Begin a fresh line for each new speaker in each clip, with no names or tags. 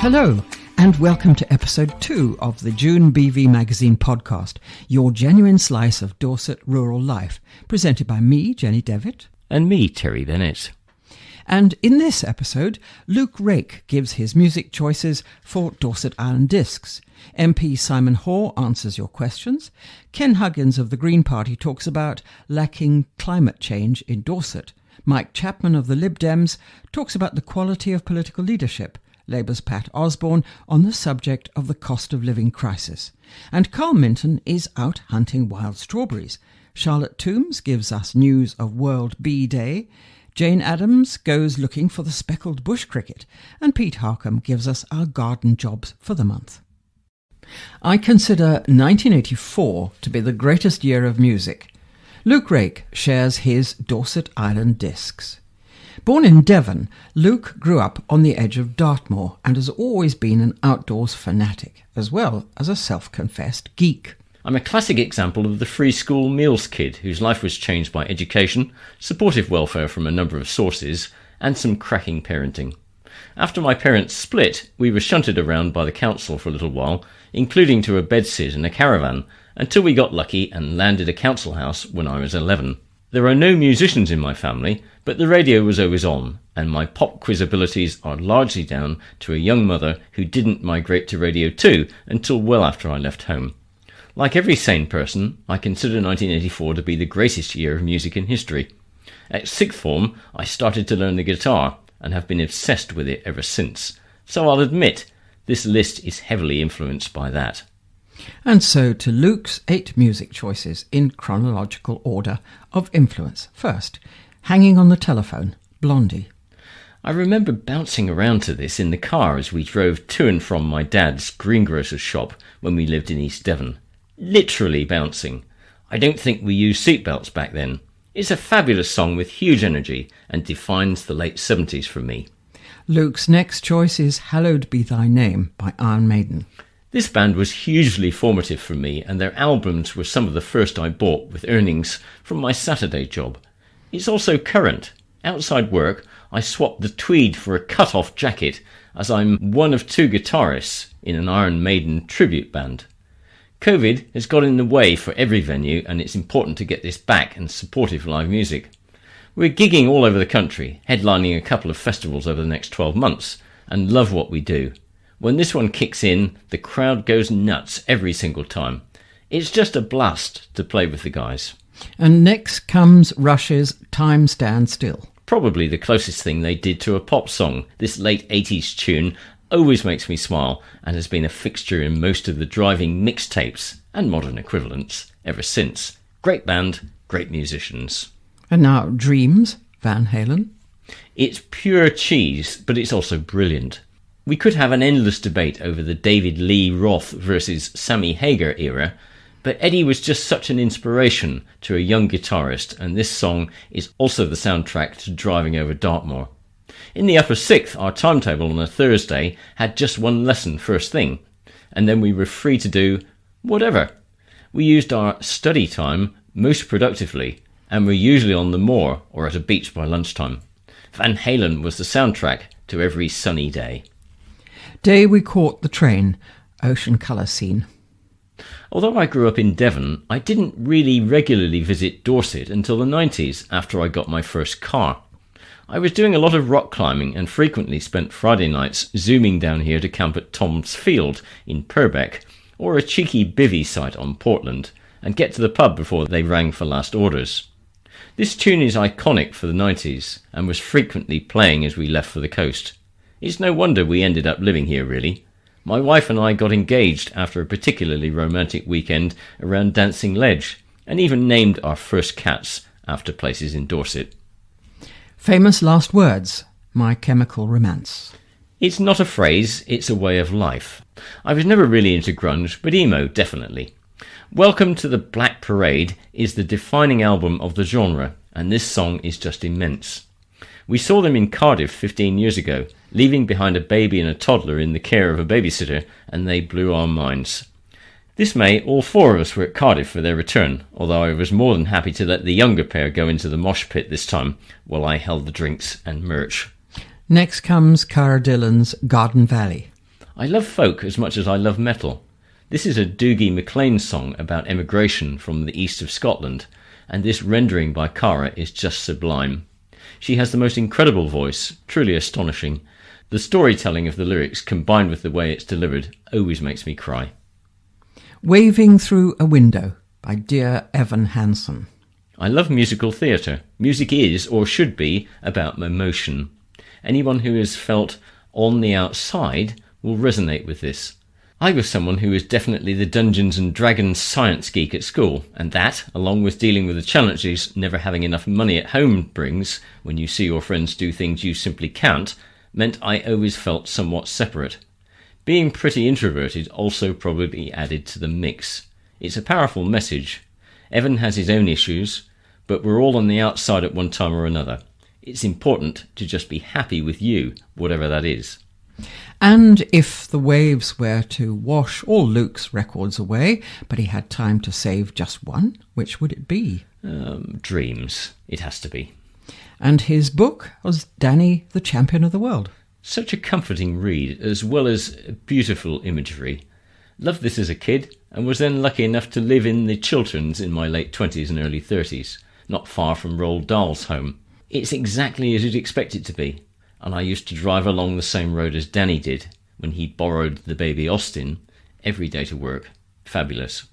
Hello, and welcome to episode 2 of the June BV Magazine podcast, your genuine slice of Dorset rural life, presented by me, Jenny Devitt.
And me, Terry Bennett.
And in this episode, Luke Rake gives his music choices for Dorset Island Discs. MP Simon Hoare answers your questions. Ken Huggins of the Green Party talks about lacking climate change in Dorset. Mike Chapman of the Lib Dems talks about the quality of political leadership. Labour's Pat Osborne on the subject of the cost of living crisis. And Carl Minton is out hunting wild strawberries. Charlotte Toombs gives us news of World Bee Day. Jane Addams goes looking for the speckled bush cricket. And Pete Harcombe gives us our garden jobs for the month. I consider 1984 to be the greatest year of music. Luke Rake shares his Dorset Island Discs. Born in Devon, Luke grew up on the edge of Dartmoor and has always been an outdoors fanatic, as well as a self-confessed geek.
I'm a classic example of the free school meals kid whose life was changed by education, supportive welfare from a number of sources, and some cracking parenting. After my parents split, we were shunted around by the council for a little while, including to a bedsit and a caravan, until we got lucky and landed a council house when I was 11. There are no musicians in my family, but the radio was always on, and my pop quiz abilities are largely down to a young mother who didn't migrate to Radio 2 until well after I left home. Like every sane person, I consider 1984 to be the greatest year of music in history. At sixth form, I started to learn the guitar, and have been obsessed with it ever since. So I'll admit, this list is heavily influenced by that.
And so to Luke's 8 music choices in chronological order of influence. First, Hanging on the Telephone, Blondie.
I remember bouncing around to this in the car as we drove to and from my dad's greengrocer's shop when we lived in East Devon. Literally bouncing. I don't think we used seatbelts back then. It's a fabulous song with huge energy and defines the late 70s for me.
Luke's next choice is Hallowed Be Thy Name by Iron Maiden.
This band was hugely formative for me, and their albums were some of the first I bought with earnings from my Saturday job. It's also current. Outside work, I swapped the tweed for a cut-off jacket, as I'm one of 2 guitarists in an Iron Maiden tribute band. COVID has got in the way for every venue, and it's important to get this back and supportive live music. We're gigging all over the country, headlining a couple of festivals over the next 12 months, and love what we do. When this one kicks in, the crowd goes nuts every single time. It's just a blast to play with the guys.
And next comes Rush's Time Stands Still.
Probably the closest thing they did to a pop song. This late 80s tune always makes me smile and has been a fixture in most of the driving mixtapes and modern equivalents ever since. Great band, great musicians.
And now Dreams, Van Halen.
It's pure cheese, but it's also brilliant. We could have an endless debate over the David Lee Roth versus Sammy Hagar era, but Eddie was just such an inspiration to a young guitarist, and this song is also the soundtrack to driving over Dartmoor. In the upper 6th, our timetable on a Thursday had just one lesson first thing, and then we were free to do whatever. We used our study time most productively, and were usually on the moor or at a beach by lunchtime. Van Halen was the soundtrack to every sunny day.
Day We Caught the Train, Ocean Colour Scene.
Although I grew up in Devon, I didn't really regularly visit Dorset until the 90s after I got my first car. I was doing a lot of rock climbing and frequently spent Friday nights zooming down here to camp at Tom's Field in Purbeck, or a cheeky bivvy site on Portland, and get to the pub before they rang for last orders. This tune is iconic for the 90s and was frequently playing as we left for the coast. It's no wonder we ended up living here, really. My wife and I got engaged after a particularly romantic weekend around Dancing Ledge, and even named our first cats after places in Dorset.
Famous Last Words, My Chemical Romance.
It's not a phrase, it's a way of life. I was never really into grunge, but emo, definitely. Welcome to the Black Parade is the defining album of the genre, and this song is just immense. We saw them in Cardiff 15 years ago, leaving behind a baby and a toddler in the care of a babysitter, and they blew our minds. This May, all 4 of us were at Cardiff for their return, although I was more than happy to let the younger pair go into the mosh pit this time, while I held the drinks and merch.
Next comes Cara Dillon's Garden Valley.
I love folk as much as I love metal. This is a Dougie MacLean song about emigration from the east of Scotland, and this rendering by Cara is just sublime. She has the most incredible voice, truly astonishing. The storytelling of the lyrics combined with the way it's delivered always makes me cry.
Waving Through a Window by dear Evan Hansen.
I love musical theatre. Music is, or should be, about emotion. Anyone who has felt on the outside will resonate with this. I was someone who was definitely the Dungeons and Dragons science geek at school, and that, along with dealing with the challenges never having enough money at home brings when you see your friends do things you simply can't, meant I always felt somewhat separate. Being pretty introverted also probably added to the mix. It's a powerful message. Evan has his own issues, but we're all on the outside at one time or another. It's important to just be happy with you, whatever that is.
And if the waves were to wash all Luke's records away, but he had time to save just one, which would it be?
Dreams. It has to be.
And his book was Danny, the Champion of the World.
Such a comforting read, as well as beautiful imagery. Loved this as a kid, and was then lucky enough to live in the Chilterns in my late 20s and early 30s, not far from Roald Dahl's home. It's exactly as you'd expect it to be. And I used to drive along the same road as Danny did when he borrowed the baby Austin every day to work. Fabulous.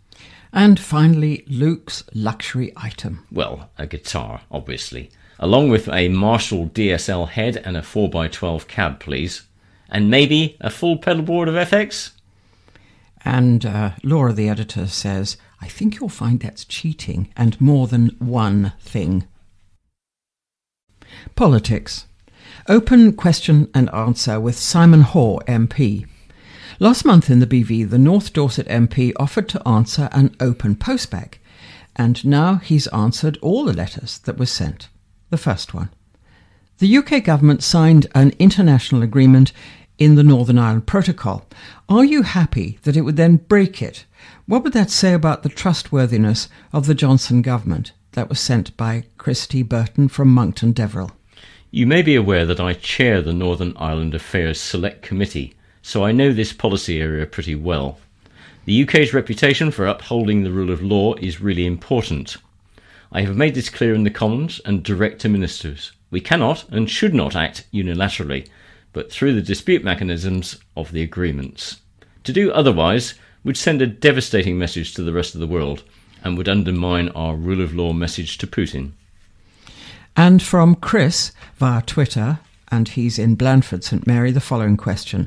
And finally, Luke's luxury item.
Well, a guitar, obviously. Along with a Marshall DSL head and a 4x12 cab, please. And maybe a full pedalboard of FX?
And Laura, the editor, says, I think you'll find that's cheating and more than one thing. Politics. Open question and answer with Simon Hoare MP. Last month in the BV, the North Dorset MP offered to answer an open postbag, and now he's answered all the letters that were sent. The first one. The UK government signed an international agreement in the Northern Ireland Protocol. Are you happy that it would then break it? What would that say about the trustworthiness of the Johnson government? That was sent by Christy Burton from Monkton Deverill.
You may be aware that I chair the Northern Ireland Affairs Select Committee, so I know this policy area pretty well. The UK's reputation for upholding the rule of law is really important. I have made this clear in the Commons and direct to ministers. We cannot and should not act unilaterally, but through the dispute mechanisms of the agreements. To do otherwise would send a devastating message to the rest of the world and would undermine our rule of law message to Putin.
And from Chris via Twitter, and he's in Blandford, St Mary, the following question.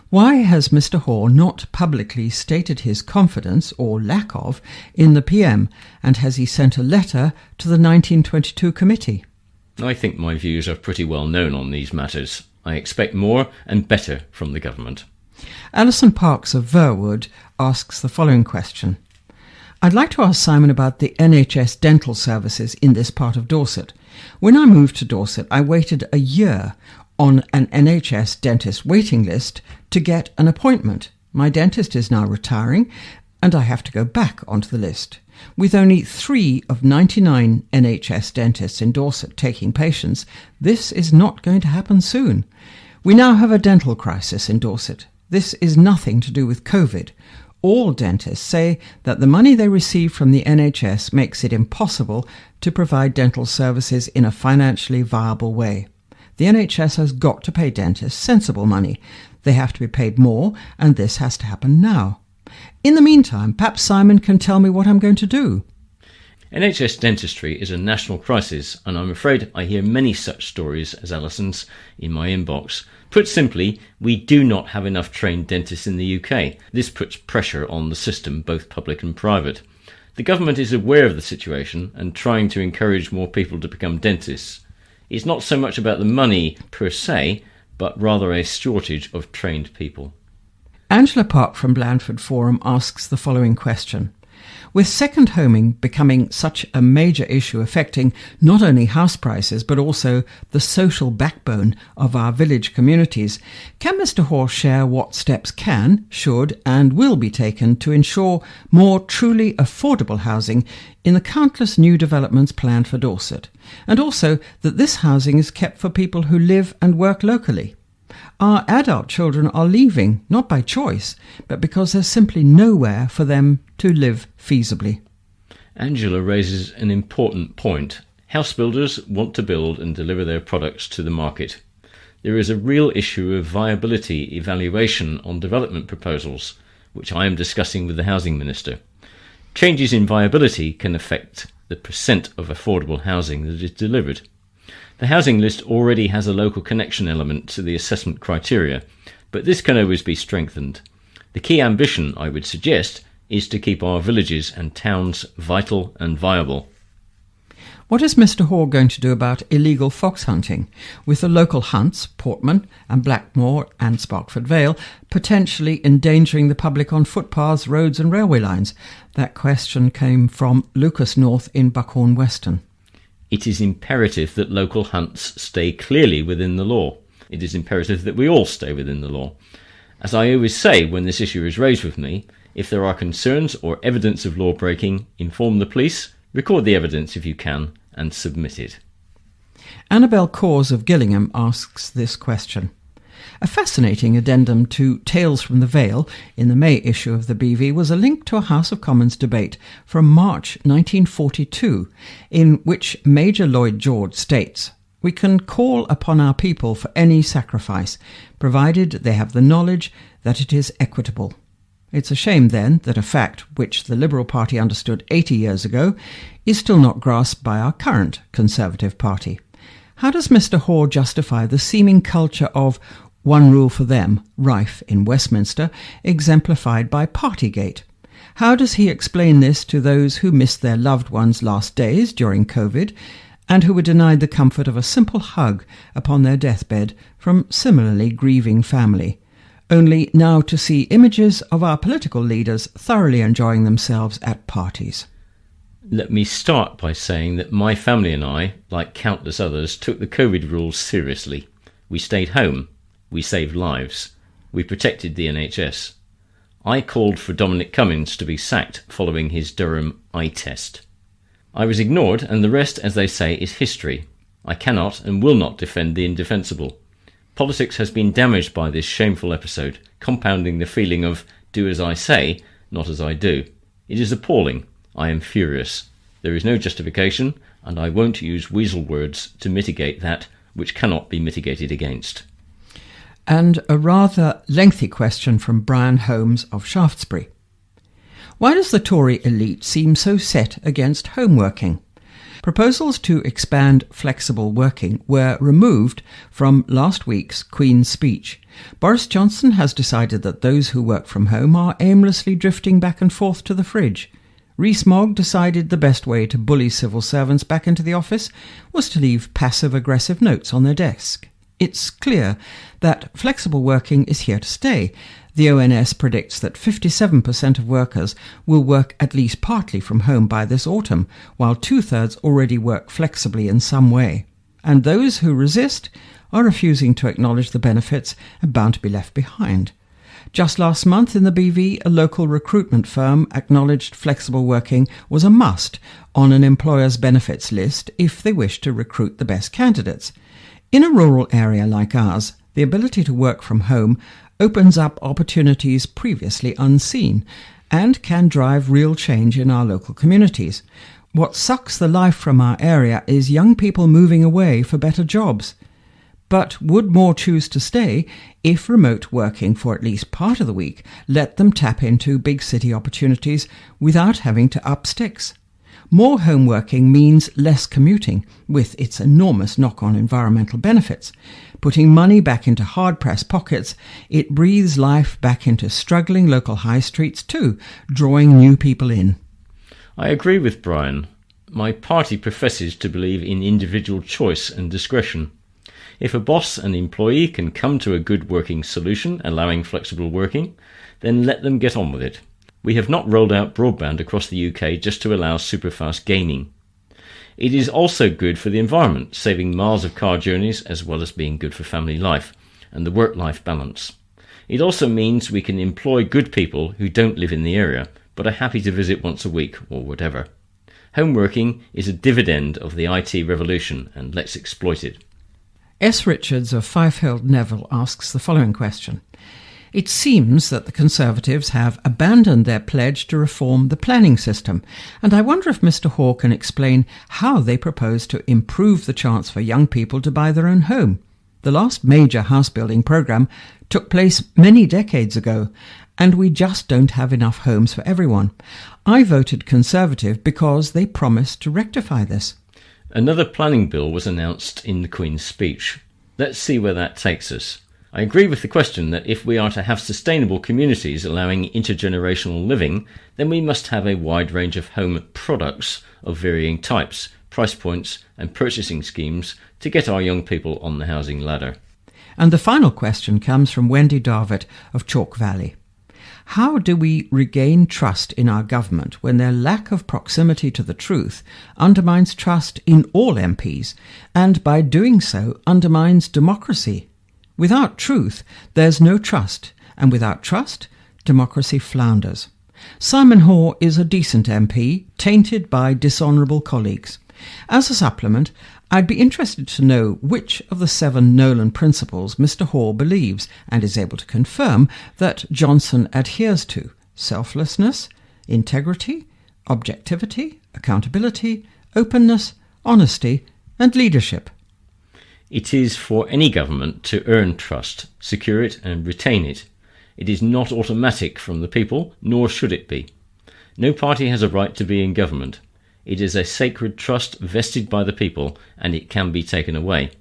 Why has Mr Hoare not publicly stated his confidence, or lack of, in the PM, and has he sent a letter to the 1922 committee?
I think my views are pretty well known on these matters. I expect more and better from the government.
Alison Parks of Verwood asks the following question. I'd like to ask Simon about the NHS dental services in this part of Dorset. When I moved to Dorset, I waited a year on an NHS dentist waiting list to get an appointment. My dentist is now retiring, and I have to go back onto the list. With only 3 of 99 NHS dentists in Dorset taking patients, this is not going to happen soon. We now have a dental crisis in Dorset. This is nothing to do with COVID. All dentists say that the money they receive from the NHS makes it impossible to provide dental services in a financially viable way. The NHS has got to pay dentists sensible money. They have to be paid more, and this has to happen now. In the meantime, perhaps Simon can tell me what I'm going to do.
NHS dentistry is a national crisis, and I'm afraid I hear many such stories as Alison's in my inbox. Put simply, we do not have enough trained dentists in the UK. This puts pressure on the system, both public and private. The government is aware of the situation and trying to encourage more people to become dentists. It's not so much about the money per se, but rather a shortage of trained people.
Angela Park from Blandford Forum asks the following question. With second homing becoming such a major issue affecting not only house prices but also the social backbone of our village communities, can Mr Hoare share what steps can, should and will be taken to ensure more truly affordable housing in the countless new developments planned for Dorset, and also that this housing is kept for people who live and work locally? Our adult children are leaving, not by choice, but because there's simply nowhere for them to live feasibly.
Angela raises an important point. House builders want to build and deliver their products to the market. There is a real issue of viability evaluation on development proposals, which I am discussing with the Housing Minister. Changes in viability can affect the percent of affordable housing that is delivered. The housing list already has a local connection element to the assessment criteria, but this can always be strengthened. The key ambition, I would suggest, is to keep our villages and towns vital and viable.
What is Mr Hoare going to do about illegal fox hunting, with the local hunts, Portman and Blackmore and Sparkford Vale, potentially endangering the public on footpaths, roads and railway lines? That question came from Lucas North in Buckhorn Weston.
It is imperative that local hunts stay clearly within the law. It is imperative that we all stay within the law. As I always say when this issue is raised with me, if there are concerns or evidence of law breaking, inform the police, record the evidence if you can, and submit it.
Annabel Cause of Gillingham asks this question. A fascinating addendum to Tales from the Vale in the May issue of the BV was a link to a House of Commons debate from March 1942, in which Major Lloyd George states, "We can call upon our people for any sacrifice, provided they have the knowledge that it is equitable." It's a shame, then, that a fact which the Liberal Party understood 80 years ago is still not grasped by our current Conservative Party. How does Mr Hoare justify the seeming culture of one rule for them, rife in Westminster, exemplified by Partygate? How does he explain this to those who missed their loved ones' last days during COVID and who were denied the comfort of a simple hug upon their deathbed from similarly grieving family, only now to see images of our political leaders thoroughly enjoying themselves at parties?
Let me start by saying that my family and I, like countless others, took the COVID rules seriously. We stayed home. We saved lives. We protected the NHS. I called for Dominic Cummings to be sacked following his Durham eye test. I was ignored, and the rest, as they say, is history. I cannot and will not defend the indefensible. Politics has been damaged by this shameful episode, compounding the feeling of do as I say, not as I do. It is appalling. I am furious. There is no justification, and I won't use weasel words to mitigate that which cannot be mitigated against.
And a rather lengthy question from Brian Holmes of Shaftesbury. Why does the Tory elite seem so set against home working? Proposals to expand flexible working were removed from last week's Queen's speech. Boris Johnson has decided that those who work from home are aimlessly drifting back and forth to the fridge. Rees-Mogg decided the best way to bully civil servants back into the office was to leave passive-aggressive notes on their desk. It's clear that flexible working is here to stay. The ONS predicts that 57% of workers will work at least partly from home by this autumn, while 2/3 already work flexibly in some way. And those who resist are refusing to acknowledge the benefits and bound to be left behind. Just last month in the BV, a local recruitment firm acknowledged flexible working was a must on an employer's benefits list if they wish to recruit the best candidates. In a rural area like ours, the ability to work from home opens up opportunities previously unseen and can drive real change in our local communities. What sucks the life from our area is young people moving away for better jobs. But would more choose to stay if remote working for at least part of the week let them tap into big city opportunities without having to up sticks? More home working means less commuting, with its enormous knock-on environmental benefits. Putting money back into hard-pressed pockets, it breathes life back into struggling local high streets too, drawing new people in.
I agree with Brian. My party professes to believe in individual choice and discretion. If a boss and employee can come to a good working solution allowing flexible working, then let them get on with it. We have not rolled out broadband across the UK just to allow superfast gaming. It is also good for the environment, saving miles of car journeys as well as being good for family life and the work-life balance. It also means we can employ good people who don't live in the area but are happy to visit once a week or whatever. Home working is a dividend of the IT revolution, and let's exploit it.
S. Richards of Fifield Neville asks the following question. It seems that the Conservatives have abandoned their pledge to reform the planning system, and I wonder if Mr. Hoare can explain how they propose to improve the chance for young people to buy their own home. The last major house building programme took place many decades ago, and we just don't have enough homes for everyone. I voted Conservative because they promised to rectify this.
Another planning bill was announced in the Queen's speech. Let's see where that takes us. I agree with the question that if we are to have sustainable communities allowing intergenerational living, then we must have a wide range of home products of varying types, price points and purchasing schemes to get our young people on the housing ladder.
And the final question comes from Wendy Darvett of Chalk Valley. How do we regain trust in our government when their lack of proximity to the truth undermines trust in all MPs and by doing so undermines democracy? Without truth, there's no trust, and without trust, democracy flounders. Simon Hoare is a decent MP, tainted by dishonourable colleagues. As a supplement, I'd be interested to know which of the 7 Nolan Principles Mr. Hoare believes and is able to confirm that Johnson adheres to: selflessness, integrity, objectivity, accountability, openness, honesty, and leadership.
It is for any government to earn trust, secure it and retain it. It is not automatic from the people, nor should it be. No party has a right to be in government. It is a sacred trust vested by the people, and it can be taken away.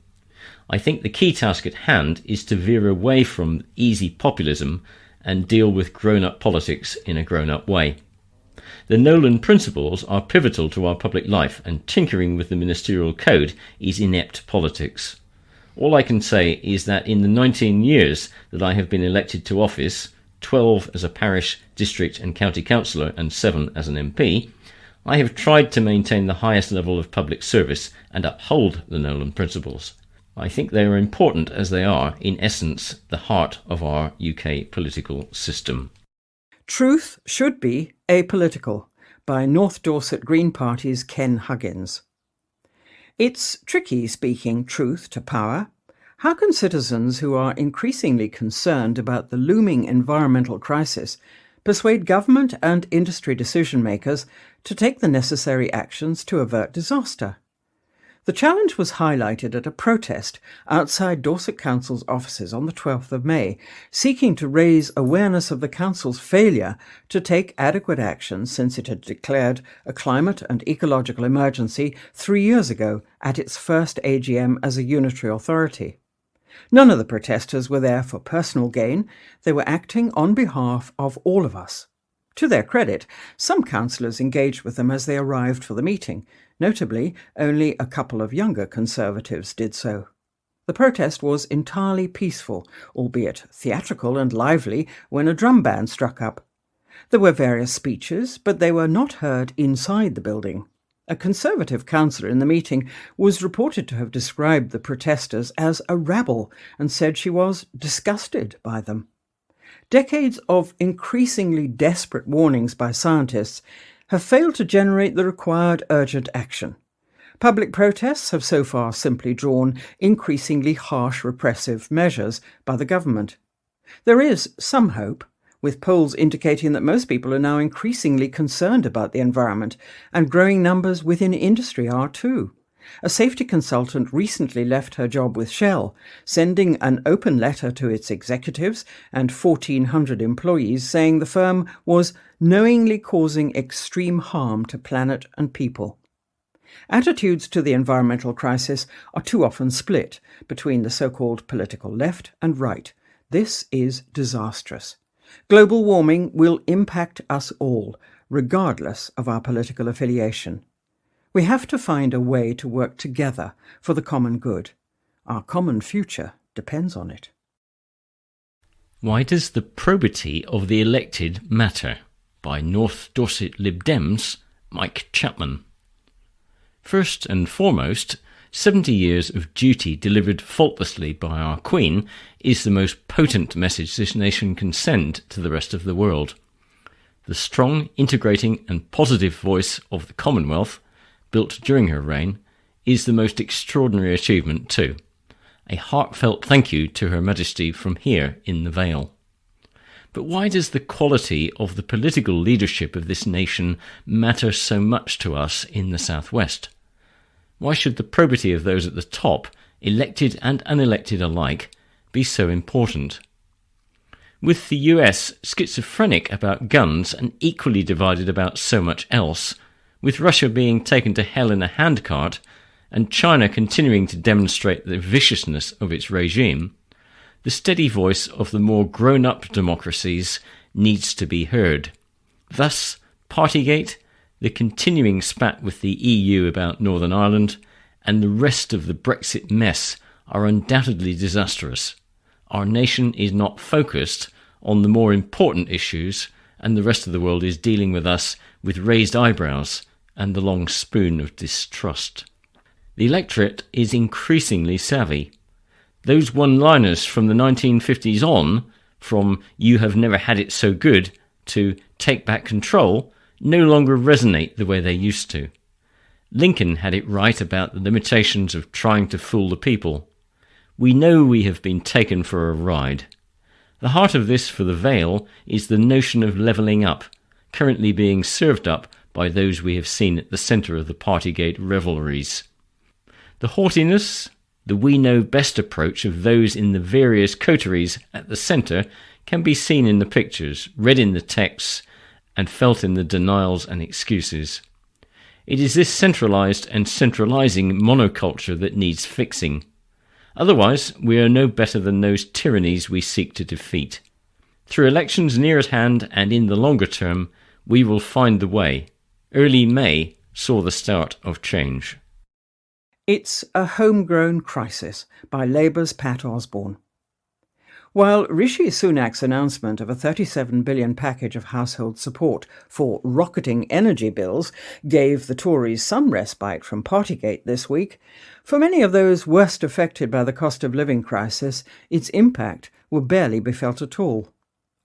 I think the key task at hand is to veer away from easy populism and deal with grown-up politics in a grown-up way. The Nolan Principles are pivotal to our public life, and tinkering with the ministerial code is inept politics. All I can say is that in the 19 years that I have been elected to office, 12 as a parish, district and county councillor and 7 as an MP, I have tried to maintain the highest level of public service and uphold the Nolan Principles. I think they are important as they are, in essence, the heart of our UK political system.
Truth Should Be Apolitical by North Dorset Green Party's Ken Huggins. It's tricky speaking truth to power. How can citizens who are increasingly concerned about the looming environmental crisis persuade government and industry decision-makers to take the necessary actions to avert disaster? The challenge was highlighted at a protest outside Dorset Council's offices on the 12th of May, seeking to raise awareness of the Council's failure to take adequate action since it had declared a climate and ecological emergency 3 years ago at its first AGM as a unitary authority. None of the protesters were there for personal gain. They were acting on behalf of all of us. To their credit, some councillors engaged with them as they arrived for the meeting. Notably, only a couple of younger Conservatives did so. The protest was entirely peaceful, albeit theatrical and lively, when a drum band struck up. There were various speeches, but they were not heard inside the building. A Conservative councillor in the meeting was reported to have described the protesters as a rabble and said she was disgusted by them. Decades of increasingly desperate warnings by scientists have failed to generate the required urgent action. Public protests have so far simply drawn increasingly harsh repressive measures by the government. There is some hope, with polls indicating that most people are now increasingly concerned about the environment, and growing numbers within industry are too. A safety consultant recently left her job with Shell, sending an open letter to its executives and 1,400 employees saying the firm was knowingly causing extreme harm to planet and people. Attitudes to the environmental crisis are too often split between the so-called political left and right. This is disastrous. Global warming will impact us all, regardless of our political affiliation. We have to find a way to work together for the common good. Our common future depends on it.
Why does the probity of the elected matter? By North Dorset Lib Dems, Mike Chapman. First and foremost, 70 years of duty delivered faultlessly by our Queen is the most potent message this nation can send to the rest of the world. The strong, integrating and positive voice of the Commonwealth, built during her reign, is the most extraordinary achievement too. A heartfelt thank you to Her Majesty from here in the Vale. But why does the quality of the political leadership of this nation matter so much to us in the southwest? Why should the probity of those at the top, elected and unelected alike, be so important? With the US schizophrenic about guns and equally divided about so much else, with Russia being taken to hell in a handcart, and China continuing to demonstrate the viciousness of its regime, the steady voice of the more grown-up democracies needs to be heard. Thus, Partygate, the continuing spat with the EU about Northern Ireland, and the rest of the Brexit mess are undoubtedly disastrous. Our nation is not focused on the more important issues, and the rest of the world is dealing with us with raised eyebrows and the long spoon of distrust. The electorate is increasingly savvy. Those one-liners from the 1950s on, from "you have never had it so good" to "take back control," no longer resonate the way they used to. Lincoln had it right about the limitations of trying to fool the people. We know we have been taken for a ride. The heart of this for the Vale is the notion of levelling up, currently being served up by those we have seen at the centre of the Partygate revelries. The haughtiness, the we know best approach of those in the various coteries at the centre can be seen in the pictures, read in the texts, and felt in the denials and excuses. It is this centralised and centralising monoculture that needs fixing. Otherwise, we are no better than those tyrannies we seek to defeat. Through elections near at hand and in the longer term, we will find the way. Early May saw the start of change.
It's a Homegrown Crisis by Labour's Pat Osborne. While Rishi Sunak's announcement of a £37 billion package of household support for rocketing energy bills gave the Tories some respite from Partygate this week, for many of those worst affected by the cost of living crisis, its impact will barely be felt at all.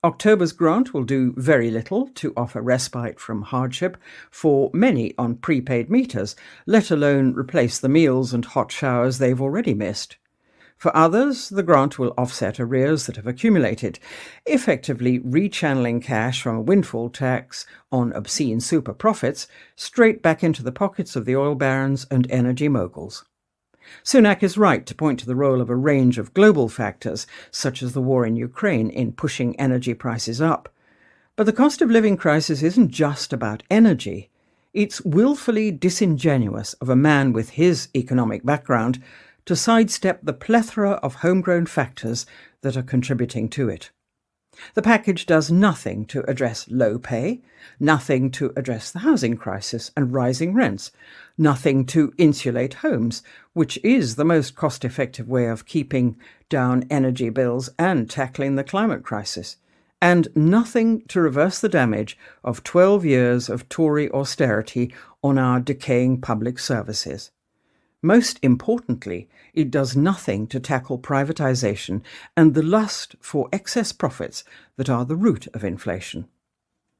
October's grant will do very little to offer respite from hardship for many on prepaid meters, let alone replace the meals and hot showers they've already missed. For others, the grant will offset arrears that have accumulated, effectively rechanneling cash from a windfall tax on obscene super profits straight back into the pockets of the oil barons and energy moguls. Sunak is right to point to the role of a range of global factors, such as the war in Ukraine, in pushing energy prices up. But the cost of living crisis isn't just about energy. It's willfully disingenuous of a man with his economic background to sidestep the plethora of homegrown factors that are contributing to it. The package does nothing to address low pay, nothing to address the housing crisis and rising rents, nothing to insulate homes, which is the most cost-effective way of keeping down energy bills and tackling the climate crisis, and nothing to reverse the damage of 12 years of Tory austerity on our decaying public services. Most importantly, it does nothing to tackle privatisation and the lust for excess profits that are the root of inflation.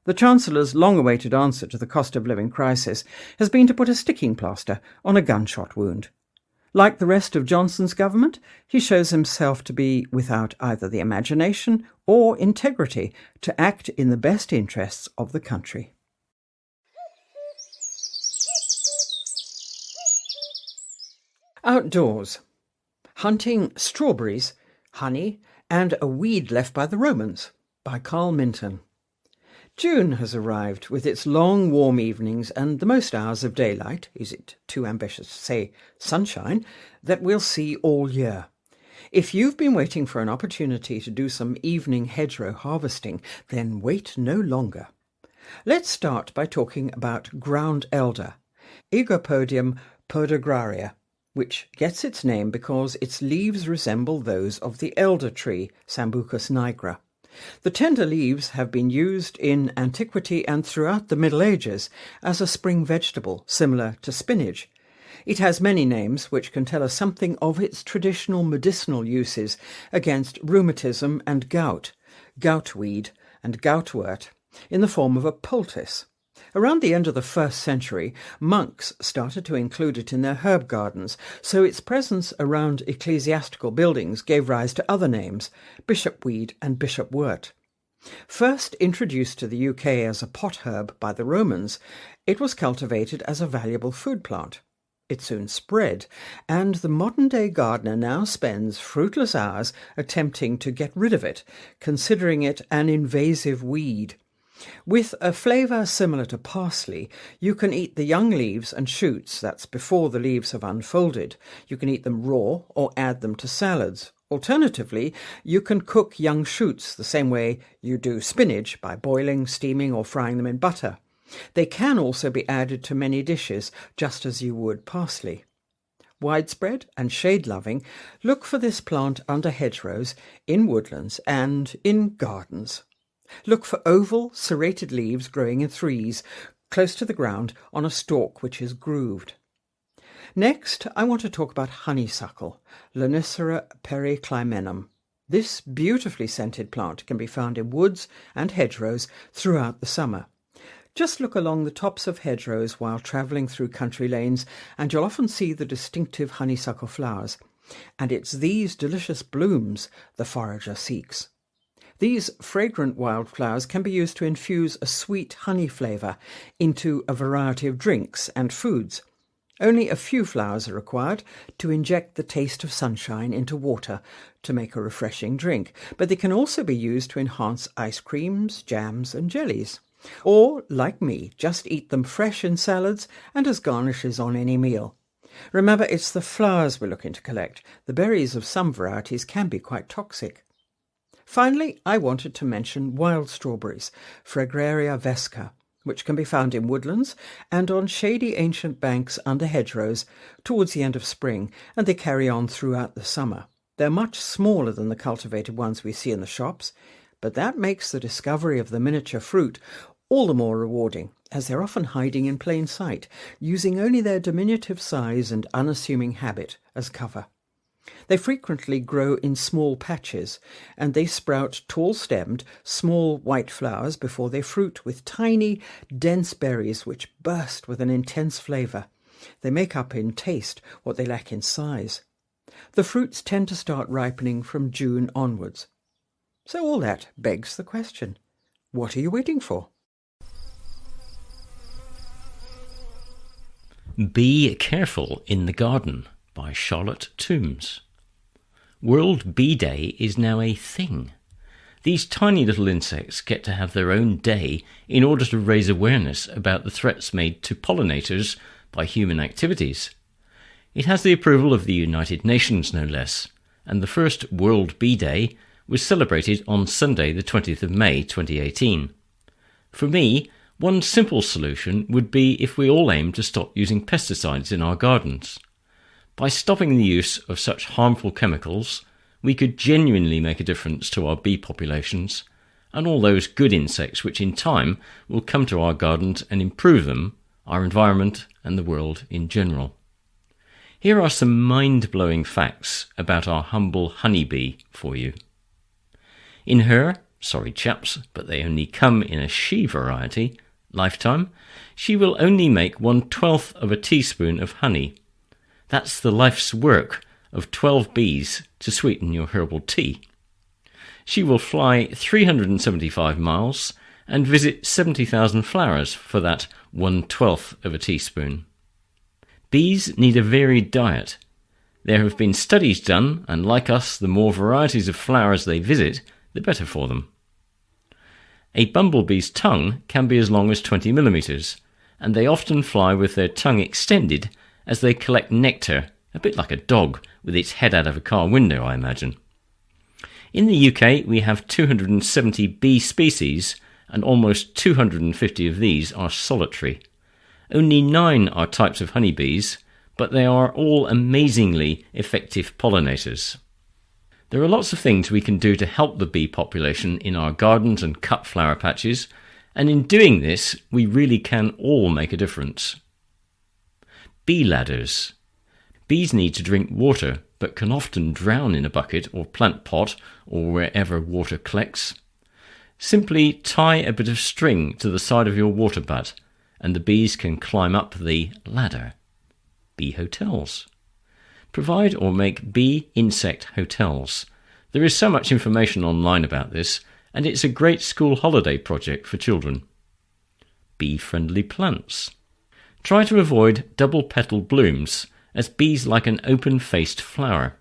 The Chancellor's long-awaited answer to the cost of living crisis has been to put a sticking plaster on a gunshot wound. Like the rest of Johnson's government, he shows himself to be without either the imagination or integrity to act in the best interests of the country. Outdoors. Hunting Strawberries, Honey, and a Weed Left by the Romans by Carl Minton. June has arrived with its long warm evenings and the most hours of daylight, is it too ambitious to say sunshine, that we'll see all year. If you've been waiting for an opportunity to do some evening hedgerow harvesting, then wait no longer. Let's start by talking about ground elder, Aegopodium podagraria, which gets its name because its leaves resemble those of the elder tree, Sambucus nigra. The tender leaves have been used in antiquity and throughout the Middle Ages as a spring vegetable, similar to spinach. It has many names which can tell us something of its traditional medicinal uses against rheumatism and gout, goutweed and goutwort, in the form of a poultice. Around the end of the 1st century, monks started to include it in their herb gardens, so its presence around ecclesiastical buildings gave rise to other names, bishopweed and bishopwort. First introduced to the UK as a pot herb by the Romans, it was cultivated as a valuable food plant. It soon spread, and the modern-day gardener now spends fruitless hours attempting to get rid of it, considering it an invasive weed. With a flavour similar to parsley, you can eat the young leaves and shoots, that's before the leaves have unfolded. You can eat them raw or add them to salads. Alternatively, you can cook young shoots the same way you do spinach, by boiling, steaming or frying them in butter. They can also be added to many dishes, just as you would parsley. Widespread and shade-loving, look for this plant under hedgerows, in woodlands and in gardens. Look for oval, serrated leaves growing in threes, close to the ground on a stalk which is grooved. Next, I want to talk about honeysuckle, Lonicera periclymenum. This beautifully scented plant can be found in woods and hedgerows throughout the summer. Just look along the tops of hedgerows while travelling through country lanes, and you'll often see the distinctive honeysuckle flowers. And it's these delicious blooms the forager seeks. These fragrant wildflowers can be used to infuse a sweet honey flavour into a variety of drinks and foods. Only a few flowers are required to inject the taste of sunshine into water to make a refreshing drink, but they can also be used to enhance ice creams, jams and jellies. Or, like me, just eat them fresh in salads and as garnishes on any meal. Remember, it's the flowers we're looking to collect. The berries of some varieties can be quite toxic. Finally, I wanted to mention wild strawberries, Fragaria vesca, which can be found in woodlands and on shady ancient banks under hedgerows towards the end of spring, and they carry on throughout the summer. They're much smaller than the cultivated ones we see in the shops, but that makes the discovery of the miniature fruit all the more rewarding, as they're often hiding in plain sight, using only their diminutive size and unassuming habit as cover. They frequently grow in small patches, and they sprout tall-stemmed, small white flowers before they fruit with tiny, dense berries which burst with an intense flavour. They make up in taste what they lack in size. The fruits tend to start ripening from June onwards. So all that begs the question, what are you waiting for?
Be Careful in the Garden by Charlotte Toombs. World Bee Day is now a thing. These tiny little insects get to have their own day in order to raise awareness about the threats made to pollinators by human activities. It has the approval of the United Nations, no less, and the first World Bee Day was celebrated on Sunday the 20th of May 2018. For me, one simple solution would be if we all aim to stop using pesticides in our gardens. By stopping the use of such harmful chemicals, we could genuinely make a difference to our bee populations and all those good insects which in time will come to our gardens and improve them, our environment and the world in general. Here are some mind-blowing facts about our humble honeybee for you. In her, sorry chaps, but they only come in a she variety, lifetime, she will only make 1/12 of a teaspoon of honey. That's the life's work of 12 bees to sweeten your herbal tea. She will fly 375 miles and visit 70,000 flowers for that 1/12 of a teaspoon. Bees need a varied diet. There have been studies done, and like us, the more varieties of flowers they visit, the better for them. A bumblebee's tongue can be as long as 20 millimetres, and they often fly with their tongue extended as they collect nectar, a bit like a dog with its head out of a car window, I imagine. In the UK, we have 270 bee species, and almost 250 of these are solitary. Only 9 are types of honeybees, but they are all amazingly effective pollinators. There are lots of things we can do to help the bee population in our gardens and cut flower patches, and in doing this, we really can all make a difference. Bee ladders. Bees need to drink water, but can often drown in a bucket or plant pot or wherever water collects. Simply tie a bit of string to the side of your water butt and the bees can climb up the ladder. Bee hotels. Provide or make bee insect hotels. There is so much information online about this, and it's a great school holiday project for children. Bee-friendly plants. Try to avoid double-petaled blooms, as bees like an open-faced flower.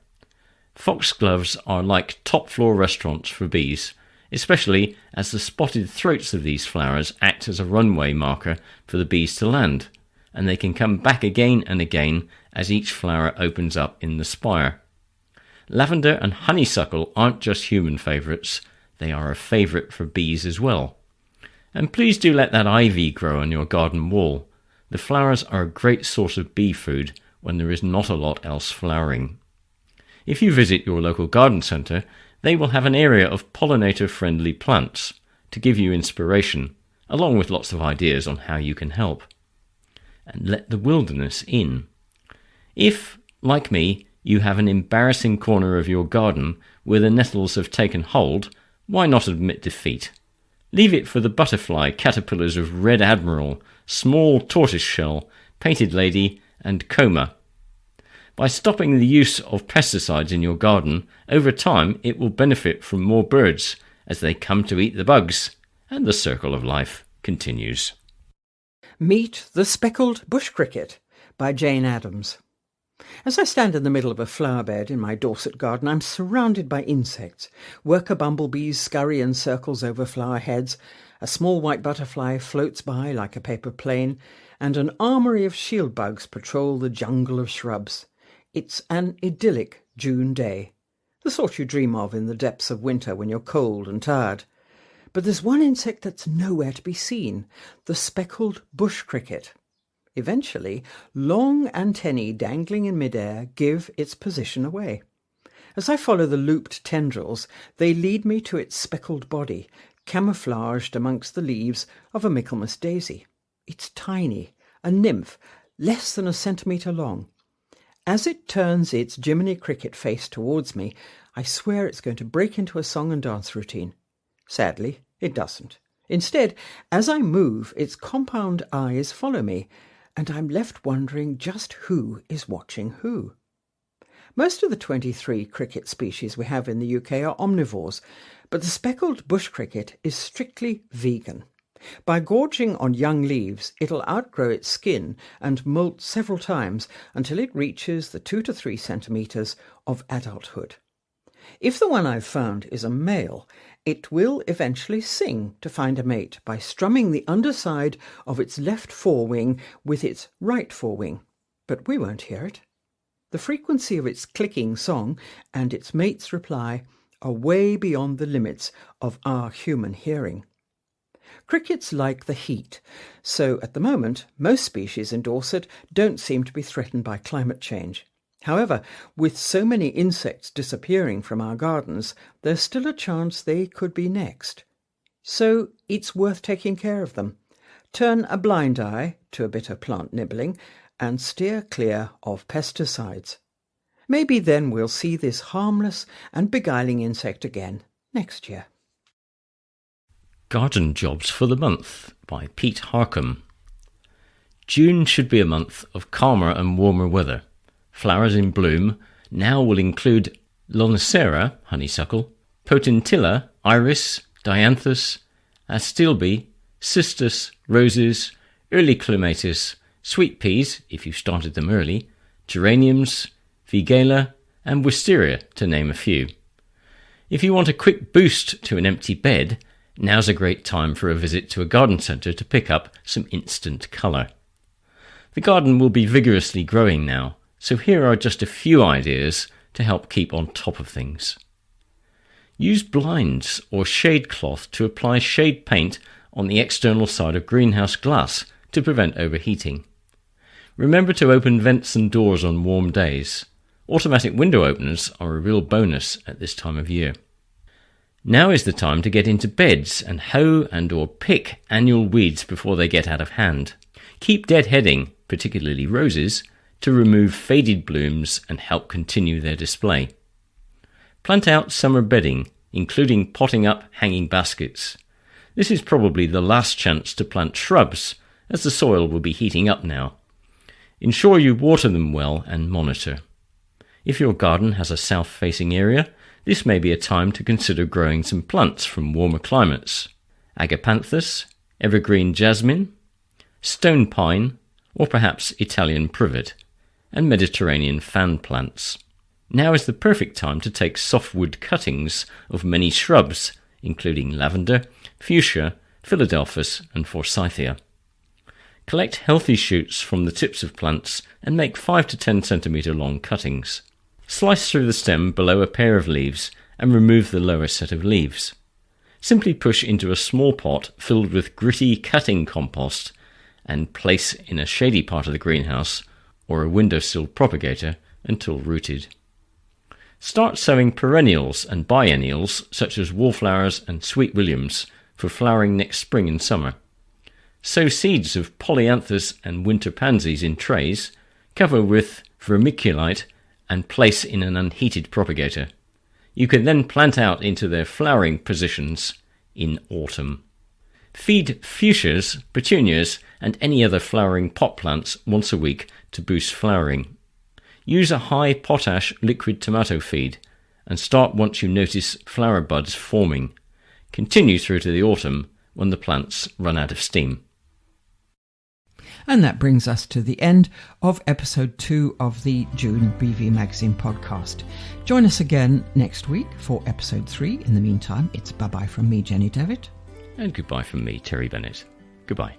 Foxgloves are like top-floor restaurants for bees, especially as the spotted throats of these flowers act as a runway marker for the bees to land, and they can come back again and again as each flower opens up in the spire. Lavender and honeysuckle aren't just human favourites, they are a favourite for bees as well. And please do let that ivy grow on your garden wall. The flowers are a great source of bee food when there is not a lot else flowering. If you visit your local garden centre, they will have an area of pollinator-friendly plants to give you inspiration, along with lots of ideas on how you can help. And let the wilderness in. If, like me, you have an embarrassing corner of your garden where the nettles have taken hold, why not admit defeat? Leave it for the butterfly caterpillars of red admiral, small tortoiseshell, painted lady, and coma. By stopping the use of pesticides in your garden, over time it will benefit from more birds as they come to eat the bugs, and the circle of life continues.
Meet the Speckled Bush Cricket by Jane Addams. As I stand in the middle of a flower bed in my Dorset garden, I'm surrounded by insects. Worker bumblebees scurry in circles over flower heads, a small white butterfly floats by like a paper plane, and an armoury of shield bugs patrol the jungle of shrubs. It's an idyllic June day, the sort you dream of in the depths of winter when you're cold and tired. But there's one insect that's nowhere to be seen, the speckled bush cricket. Eventually, long antennae dangling in midair give its position away. As I follow the looped tendrils, they lead me to its speckled body, camouflaged amongst the leaves of a Michaelmas daisy. It's tiny, a nymph, less than a centimetre long. As it turns its Jiminy Cricket face towards me, I swear it's going to break into a song and dance routine. Sadly, it doesn't. Instead, as I move, its compound eyes follow me, and I'm left wondering just who is watching who. Most of the 23 cricket species we have in the UK are omnivores, but the speckled bush cricket is strictly vegan. By gorging on young leaves, it'll outgrow its skin and molt several times until it reaches the 2 to 3 centimetres of adulthood. If the one I've found is a male, it will eventually sing to find a mate by strumming the underside of its left forewing with its right forewing, but we won't hear it. The frequency of its clicking song and its mate's reply are way beyond the limits of our human hearing. Crickets like the heat, so at the moment most species in Dorset don't seem to be threatened by climate change. However, with so many insects disappearing from our gardens, there's still a chance they could be next. So it's worth taking care of them. Turn a blind eye to a bit of plant nibbling and steer clear of pesticides. Maybe then we'll see this harmless and beguiling insect again next year.
Garden Jobs for the Month by Pete Harcombe. June should be a month of calmer and warmer weather. Flowers in bloom now will include Lonicera, honeysuckle, Potentilla, iris, dianthus, astilbe, cistus, roses, early clematis, sweet peas, if you started them early, geraniums, vigela, and wisteria, to name a few. If you want a quick boost to an empty bed, now's a great time for a visit to a garden centre to pick up some instant colour. The garden will be vigorously growing now, so here are just a few ideas to help keep on top of things. Use blinds or shade cloth to apply shade paint on the external side of greenhouse glass to prevent overheating. Remember to open vents and doors on warm days. Automatic window openers are a real bonus at this time of year. Now is the time to get into beds and hoe and or pick annual weeds before they get out of hand. Keep deadheading, particularly roses, to remove faded blooms and help continue their display. Plant out summer bedding, including potting up hanging baskets. This is probably the last chance to plant shrubs, as the soil will be heating up now. Ensure you water them well and monitor. If your garden has a south-facing area, this may be a time to consider growing some plants from warmer climates: agapanthus, evergreen jasmine, stone pine, or perhaps Italian privet, and Mediterranean fan plants. Now is the perfect time to take softwood cuttings of many shrubs, including lavender, fuchsia, philadelphus, and forsythia. Collect healthy shoots from the tips of plants and make 5 to 10 centimetre long cuttings. Slice through the stem below a pair of leaves and remove the lower set of leaves. Simply push into a small pot filled with gritty cutting compost and place in a shady part of the greenhouse or a windowsill propagator until rooted. Start sowing perennials and biennials such as wallflowers and sweet williams for flowering next spring and summer. Sow seeds of polyanthus and winter pansies in trays, cover with vermiculite and place in an unheated propagator. You can then plant out into their flowering positions in autumn. Feed fuchsias, petunias and any other flowering pot plants once a week to boost flowering. Use a high potash liquid tomato feed and start once you notice flower buds forming. Continue through to the autumn when the plants run out of steam.
And that brings us to the end of episode 2 of the June BV Magazine podcast. Join us again next week for episode 3. In the meantime, it's bye-bye from me, Jenny Devitt.
And goodbye from me, Terry Bennett. Goodbye.